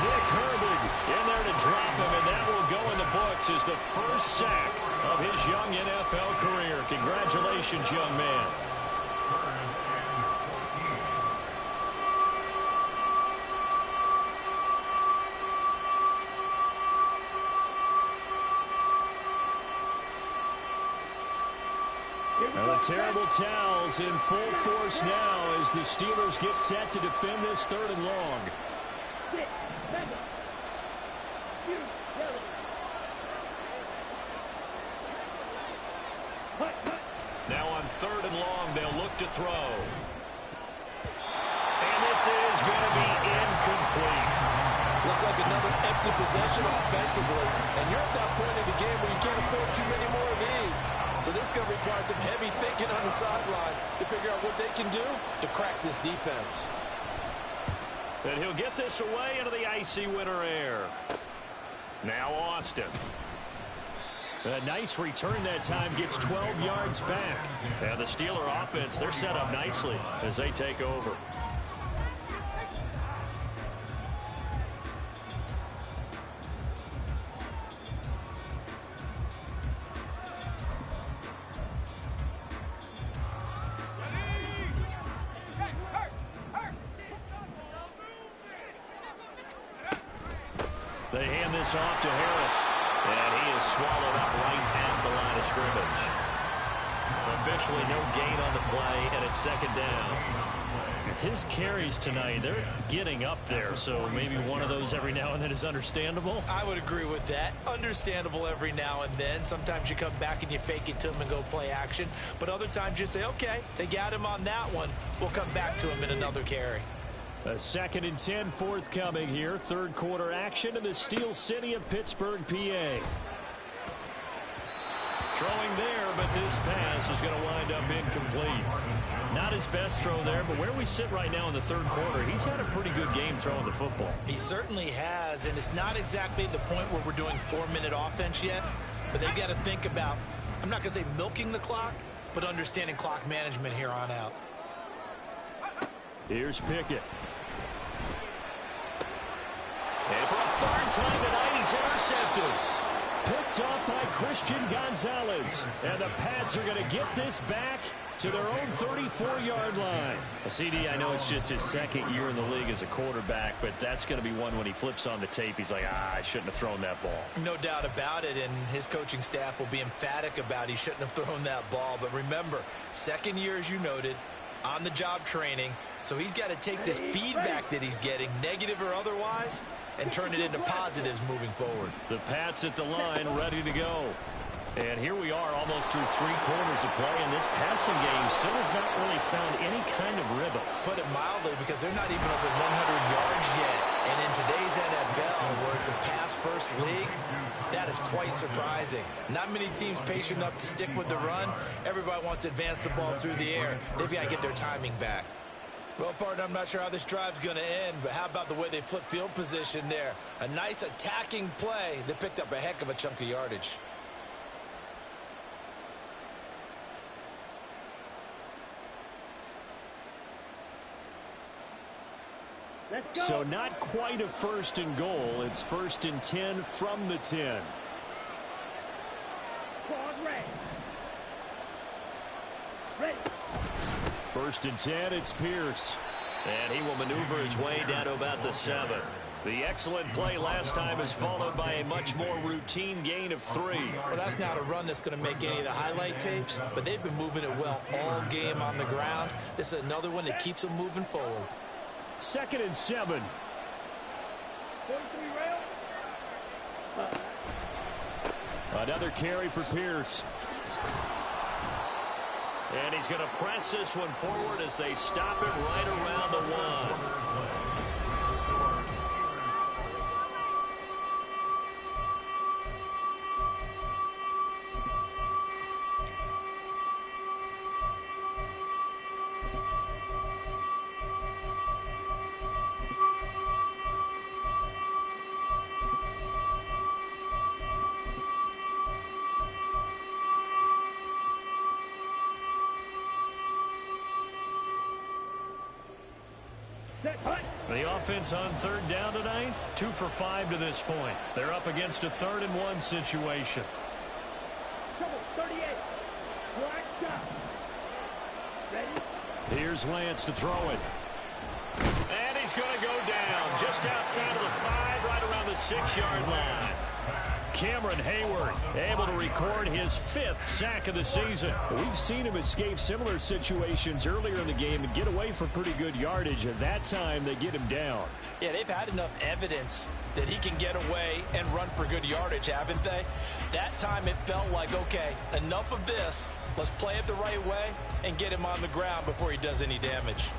Nick Herbig in there to drop him, and that will go in the books as the first sack of his young NFL career. Congratulations, young man. And the terrible towels in full force now as the Steelers get set to defend this 3rd and long. Now on 3rd and long, they'll look to throw. And this is going to be incomplete. Looks like another empty possession offensively. And you're at that point in the game where you can't afford too many more of these. So this is going to require some heavy thinking on the sideline to figure out what they can do to crack this defense. And he'll get this away into the icy winter air. Now Austin. A nice return that time, gets 12 yards back. And the Steeler offense, they're set up nicely as they take over. They hand this off to Harris, and he is swallowed up right at the line of scrimmage. Officially no gain on the play, and it's 2nd down. His carries tonight, they're getting up there, so maybe one of those every now and then is understandable. I would agree with that. Understandable every now and then. Sometimes you come back and you fake it to him and go play action, but other times you say, okay, they got him on that one. We'll come back to him in another carry. A 2nd and 10 forthcoming here. 3rd quarter action in the Steel City of Pittsburgh, PA. Throwing there, but this pass is going to wind up incomplete. Not his best throw there, but where we sit right now in the 3rd quarter, he's had a pretty good game throwing the football. He certainly has, and it's not exactly the point where we're doing 4-minute offense yet, but they've got to think about, I'm not going to say milking the clock, but understanding clock management here on out. Here's Pickett. And for a 3rd time tonight, he's intercepted. Picked off by Christian Gonzalez. And the Pats are going to get this back to their own 34-yard line. CD, I know it's just his 2nd year in the league as a quarterback, but that's going to be one when he flips on the tape, he's like, I shouldn't have thrown that ball. No doubt about it, and his coaching staff will be emphatic about he shouldn't have thrown that ball. But remember, 2nd year, as you noted, on-the-job training, so he's got to take this feedback that he's getting, negative or otherwise, and turn it into positives moving forward. The Pats at the line, ready to go. And here we are almost through 3 quarters of play, and this passing game still has not really found any kind of rhythm. Put it mildly, because they're not even over 100 yards yet. And in today's NFL, where it's a pass-first league, that is quite surprising. Not many teams patient enough to stick with the run. Everybody wants to advance the ball through the air. They've got to get their timing back. Well, partner, I'm not sure how this drive's going to end, but how about the way they flip field position there? A nice attacking play that picked up a heck of a chunk of yardage. So not quite a 1st and goal. It's 1st and 10 from the 10. Ready. 1st and 10, it's Pierce. And he will maneuver his way down to about the 7. The excellent play last time is followed by a much more routine gain of 3. Well, that's not a run that's going to make any of the highlight tapes, but they've been moving it well all game on the ground. This is another one that keeps them moving forward. 2nd and 7. 43 rail. Another carry for Pierce. And he's going to press this one forward as they stop it right around the 1. The offense on third down tonight, 2 for 5 to this point. They're up against a 3rd and 1 situation. 38. Black shot. Ready? Here's Lance to throw it. And he's going to go down just outside of the 5, right around the 6-yard line. Cameron Hayward able to record his 5th sack of the season. We've seen him escape similar situations earlier in the game and get away for pretty good yardage. At that time, they get him down. Yeah, they've had enough evidence that he can get away and run for good yardage, haven't they? That time it felt like, okay, enough of this. Let's play it the right way and get him on the ground before he does any damage.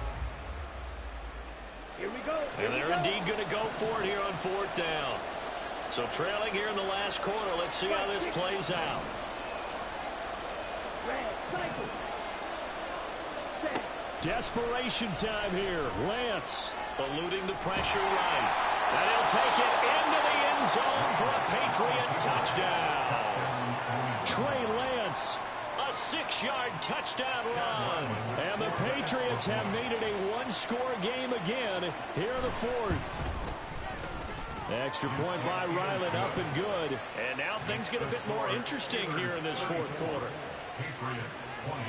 Here we go. And they're indeed going to go for it here on 4th down. So trailing here in the last quarter. Let's see how this plays out. Red cycle. Set. Desperation time here. Lance eluding the pressure right. And he'll take it into the end zone for a Patriot touchdown. Trey Lance, a 6-yard touchdown run. And the Patriots have made it a 1-score game again here in the 4th. Extra point by Ryland, up and good. And now things get a bit more interesting here in this 4th quarter. Patriots 28.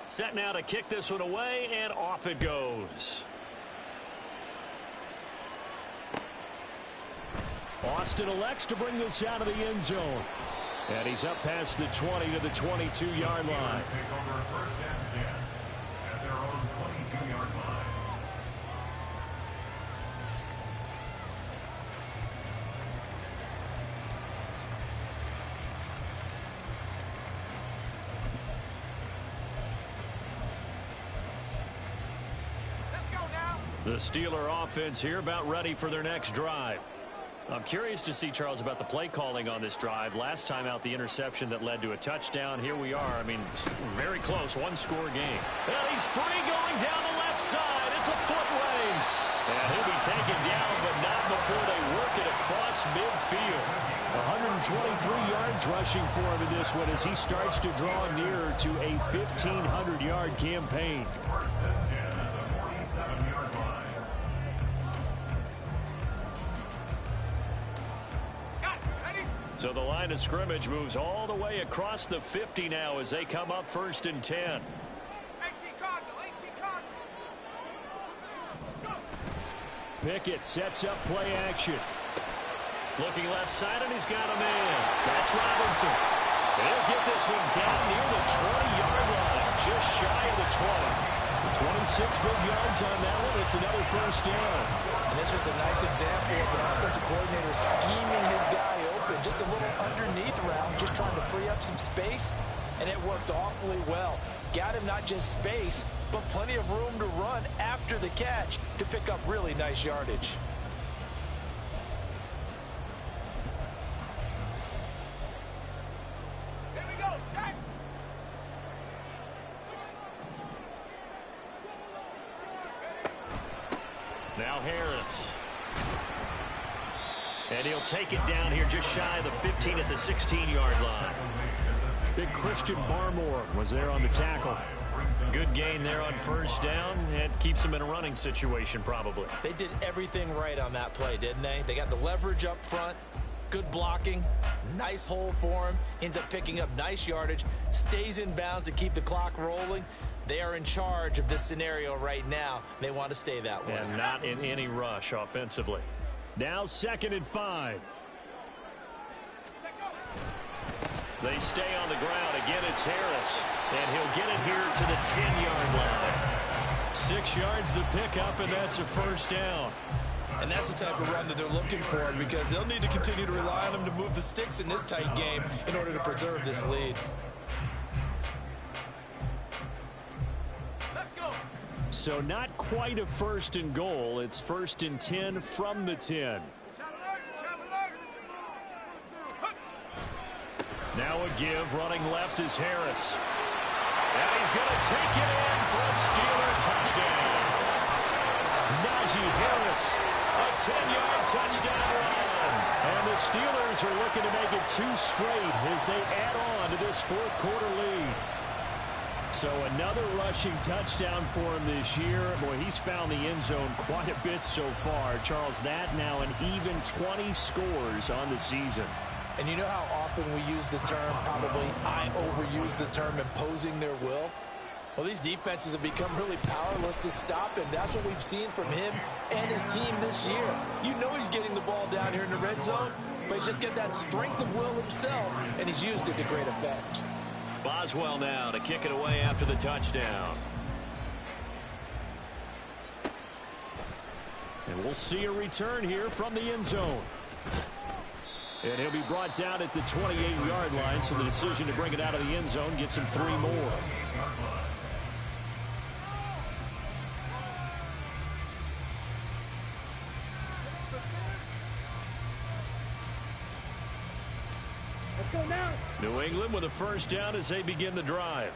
Set now to kick this one away, and off it goes. Austin elects to bring this out of the end zone. And he's up past the 20 to the 22-yard line. Take over 1st and 10 at their own 22-yard line. Let's go now. The Steeler offense here about ready for their next drive. I'm curious to see, Charles, about the play calling on this drive. Last time out, the interception that led to a touchdown. Here we are. I mean, very close, 1-score game. Well, he's free going down the left side. It's a foot race. And he'll be taken down, but not before they work it across midfield. 123 yards rushing for him in this one as he starts to draw nearer to a 1,500-yard campaign. 1st and 10 at the 47-yard line. So the line of scrimmage moves all the way across the 50 now as they come up 1st and 10. 18 Cardinal, 18 Cardinal. Pickett sets up play action. Looking left side, and he's got a man. That's Robinson. They'll get this one down near the 20-yard line, just shy of the 20. 26 big yards on that one. It's another 1st down. And this was a nice example of an offensive coordinator scheming his guy open. Just a little underneath route, just trying to free up some space, and it worked awfully well. Got him not just space, but plenty of room to run after the catch to pick up really nice yardage. Here we go. Set. Now Harris. And he'll take it down here just shy of the 15 at the 16-yard line. Big Christian Barmore was there on the tackle. Good gain there on 1st down, and keeps him in a running situation probably. They did everything right on that play, didn't they? They got the leverage up front, good blocking, nice hole for him, ends up picking up nice yardage, stays in bounds to keep the clock rolling. They are in charge of this scenario right now. They want to stay that way. And not in any rush offensively. Now 2nd and 5. They stay on the ground. Again, it's Harris. And he'll get it here to the 10-yard line. 6 yards the pickup, and that's a 1st down. And that's the type of run that they're looking for, because they'll need to continue to rely on him to move the sticks in this tight game in order to preserve this lead. Let's go. So not quite a 1st and goal. It's 1st and 10 from the 10. Shot alert. Shot alert. Now a give. Running left is Harris. And he's going to take it in for a Steeler touchdown. Najee Harris, a 10-yard touchdown run. And the Steelers are looking to make it 2 straight as they add on to this fourth quarter lead. So another rushing touchdown for him this year. Boy, he's found the end zone quite a bit so far. Charles, that now an even 20 scores on the season. And you know how often we use the term, probably I overuse the term, imposing their will? Well, these defenses have become really powerless to stop him. That's what we've seen from him and his team this year. You know he's getting the ball down here in the red zone, but he's just got that strength of will himself, and he's used it to great effect. Boswell now to kick it away after the touchdown. And we'll see a return here from the end zone. And he'll be brought down at the 28-yard line, so the decision to bring it out of the end zone gets him 3 more. New England with a first down as they begin the drive.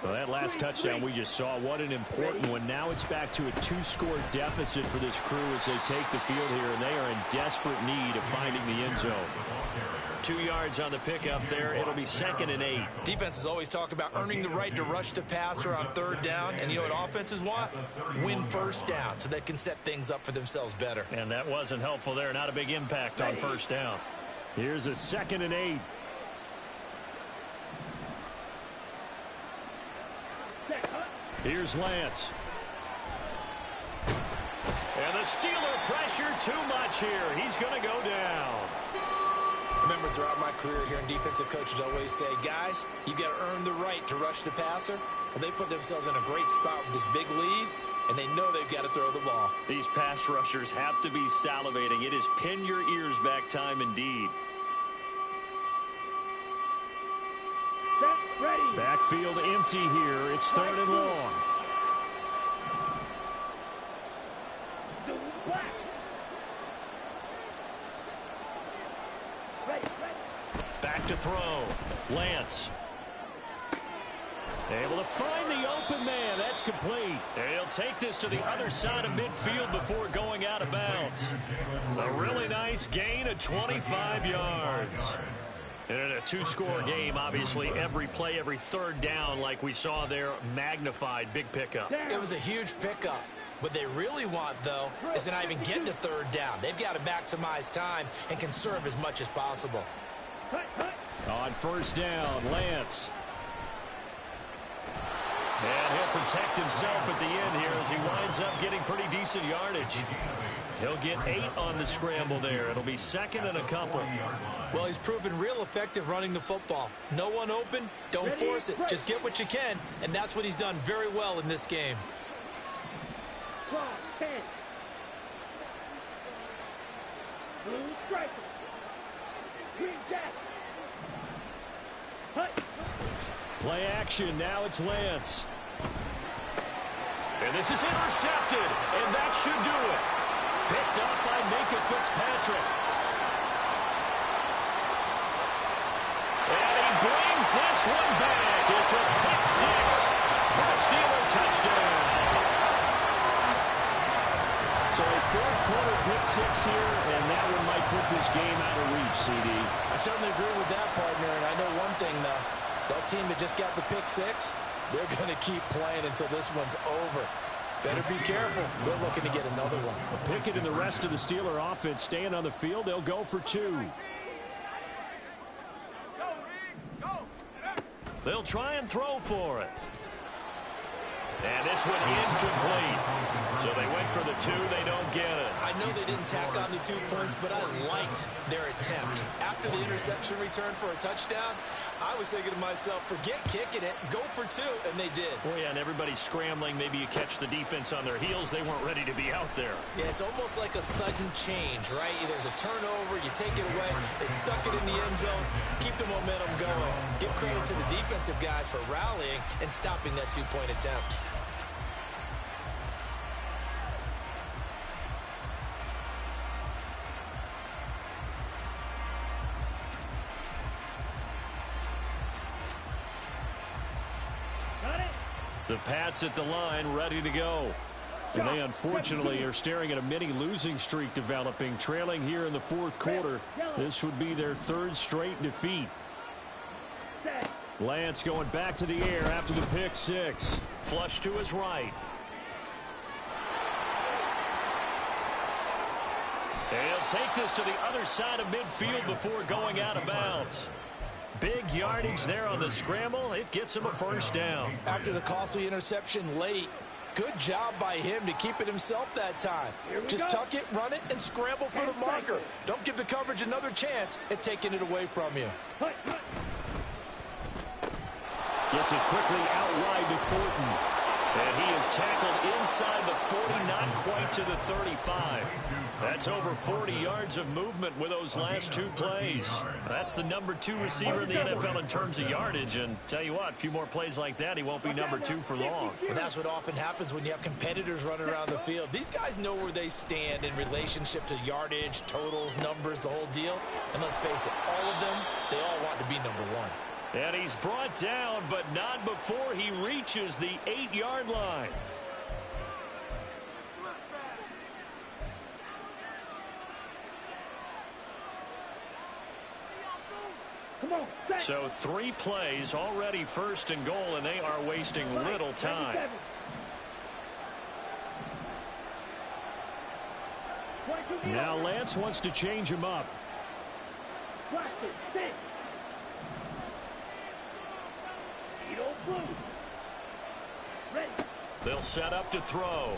Well, that last touchdown we just saw, what an important one. Now it's back to a 2-score deficit for this crew as they take the field here, and they are in desperate need of finding the end zone. 2 yards on the pickup there. It'll be 2nd and 8. Defenses always talk about earning the right to rush the passer on 3rd down, and you know what offenses want? Win first down so they can set things up for themselves better. And that wasn't helpful there. Not a big impact on 1st down. Here's a 2nd and 8. Here's Lance. And the Steeler pressure too much here. He's going to go down. Remember, throughout my career here in defensive coaches always say, guys, you got to earn the right to rush the passer. Well, they put themselves in a great spot with this big lead, and they know they've got to throw the ball. These pass rushers have to be salivating. It is pin your ears back time indeed. Ready. Backfield empty here. It's 3rd and long. Back to throw. Lance. Able to find the open man. That's complete. He'll take this to the other side of midfield before going out of bounds. A really nice gain of 25 yards. And in a 2-score game, obviously, every play, every 3rd down, like we saw there, magnified. Big pickup. It was a huge pickup. What they really want, though, is to not even get to 3rd down. They've got to maximize time and conserve as much as possible. On 1st down, Lance. And he'll protect himself at the end here as he winds up getting pretty decent yardage. He'll get 8 on the scramble there. It'll be 2nd and a couple. Well, he's proven real effective running the football. No one open, don't force it. Just get what you can, and that's what he's done very well in this game. 10. Blue striker. Green jacket. Play action. Now it's Lance. And this is intercepted, and that should do it. Picked up by Minka Fitzpatrick. And he brings this one back. It's a pick 6 for a Steeler touchdown. So a 4th quarter pick 6 here, and that one might put this game out of reach, CD. I certainly agree with that, partner, and I know one thing, though. That team that just got the pick 6, they're going to keep playing until this one's over. Better be careful. They're looking to get another one. Pickett and the rest of the Steeler offense staying on the field. They'll go for 2. They'll try and throw for it. And this one incomplete. So they went for the 2. They don't get it. I know they didn't tack on the 2 points, but I liked their attempt. After the interception return for a touchdown, I was thinking to myself, forget kicking it, go for 2, and they did. Well, yeah, and everybody's scrambling. Maybe you catch the defense on their heels. They weren't ready to be out there. Yeah, it's almost like a sudden change, right? There's a turnover, you take it away, they stuck it in the end zone, keep the momentum going. Give credit to the defensive guys for rallying and stopping that 2-point attempt. The Pats at the line, ready to go. And they unfortunately are staring at a mini losing streak developing, trailing here in the fourth quarter. This would be their third straight defeat. Lance going back to the air after the pick six. Flush to his right. And he'll take this to the other side of midfield before going out of bounds. Big yardage there on the scramble. It gets him a first down. After the costly interception late, good job by him to keep it himself that time. Just tuck it, run it, and scramble for the marker. Don't give the coverage another chance at taking it away from you. Gets it quickly out wide to Thornton. And he is tackled inside the 40, not quite to the 35. That's over 40 yards of movement with those last two plays. That's the number 2 receiver in the NFL in terms of yardage. And tell you what, a few more plays like that, he won't be number 2 for long. Well, that's what often happens when you have competitors running around the field. These guys know where they stand in relationship to yardage, totals, numbers, the whole deal. And let's face it, all of them, they all want to be number 1. And he's brought down, but not before he reaches the 8-yard line. So 3 plays, already first and goal, and they are wasting little time. Now Lance wants to change him up. They'll set up to throw.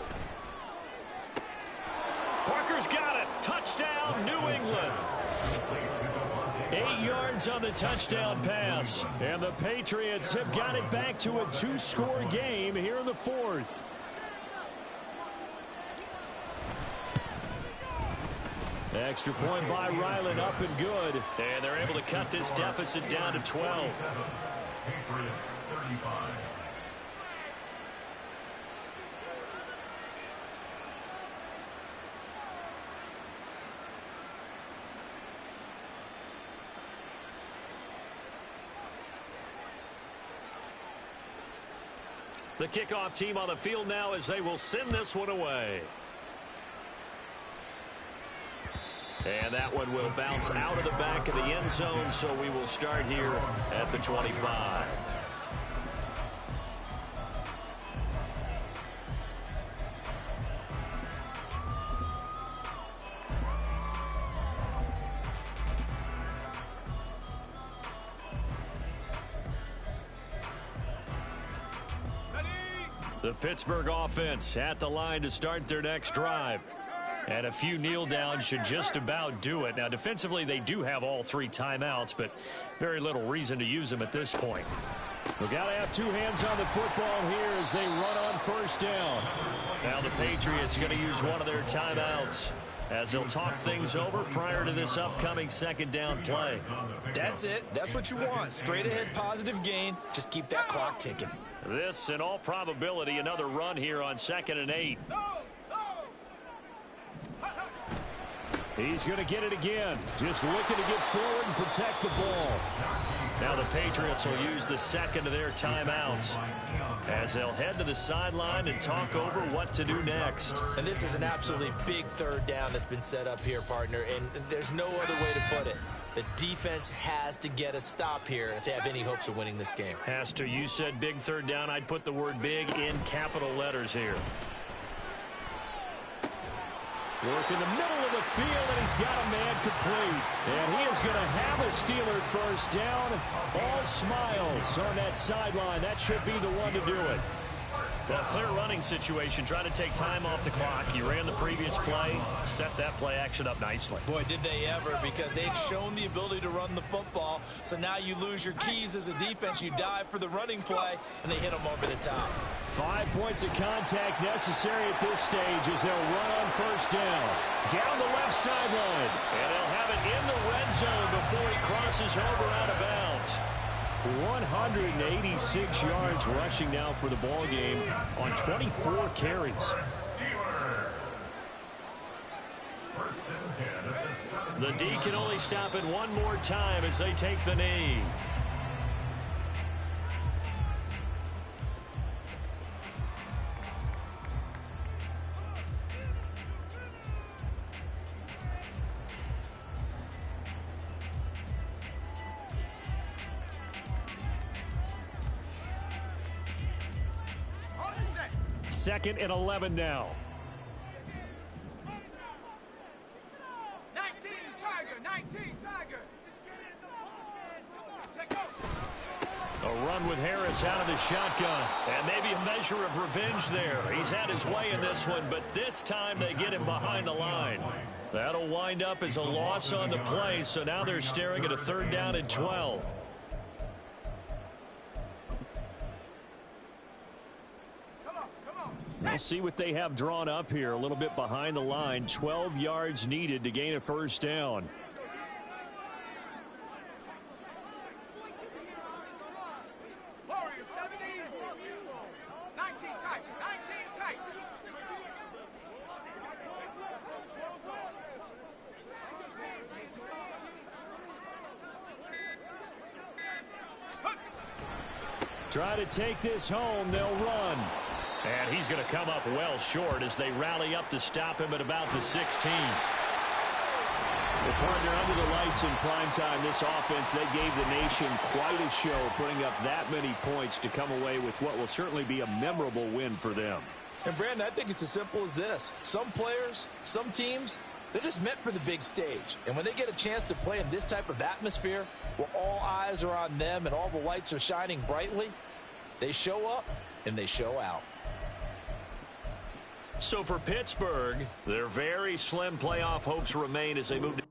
Parker's got it. Touchdown, New England. 8 yards on the touchdown pass. And the Patriots have got it back to a 2-score game here in the fourth. Extra point by Ryland, up and good. And they're able to cut this deficit down to 12. Patriots 35. The kickoff team on the field now as they will send this one away. And that one will bounce out of the back of the end zone, so we will start here at the 25. The Pittsburgh offense at the line to start their next drive. And a few kneel downs should just about do it. Now, defensively, they do have all 3 timeouts, but very little reason to use them at this point. We've got to have 2 hands on the football here as they run on first down. Now the Patriots are going to use one of their timeouts as they'll talk things over prior to this upcoming second down play. That's it. That's what you want. Straight ahead positive gain. Just keep that clock ticking. This, in all probability, another run here on 2nd and 8. He's going to get it again. Just looking to get forward and protect the ball. Now the Patriots will use the second of their timeouts as they'll head to the sideline and talk over what to do next. And this is an absolutely big third down that's been set up here, partner, and there's no other way to put it. The defense has to get a stop here if they have any hopes of winning this game. Has to. You said big third down. I'd put the word big in capital letters here. Work in the middle of the field, and he's got a man complete. And he is going to have a Steeler first down. All smiles on that sideline. That should be the one to do it. Well, clear running situation. Trying to take time off the clock. He ran the previous play. Set that play action up nicely. Boy, did they ever, because they'd shown the ability to run the football. So now you lose your keys as a defense. You dive for the running play, and they hit them over the top. 5 points of contact necessary at this stage as they'll run on first down. Down the left sideline. And they'll have it in the red zone before he crosses over out of bounds. 186 yards rushing now for the ball game on 24 carries. The D can only stop it one more time as they take the knee. 2nd and 11 now. 19 Tiger, 19 Tiger. Take go. A run with Harris out of the shotgun. And maybe a measure of revenge there. He's had his way in this one, but this time they get him behind the line. That'll wind up as a loss on the play, so now they're staring at a 3rd down and 12. We'll see what they have drawn up here. A little bit behind the line. 12 yards needed to gain a 1st down. Warriors 70. 19 tight. 19 tight. Try to take this home. They'll run. And he's going to come up well short as they rally up to stop him at about the 16. Well, partner, under the lights in prime time, this offense, they gave the nation quite a show, putting up that many points to come away with what will certainly be a memorable win for them. And, Brandon, I think it's as simple as this. Some players, some teams, they're just meant for the big stage. And when they get a chance to play in this type of atmosphere, where all eyes are on them and all the lights are shining brightly, they show up and they show out. So for Pittsburgh, their very slim playoff hopes remain as they move to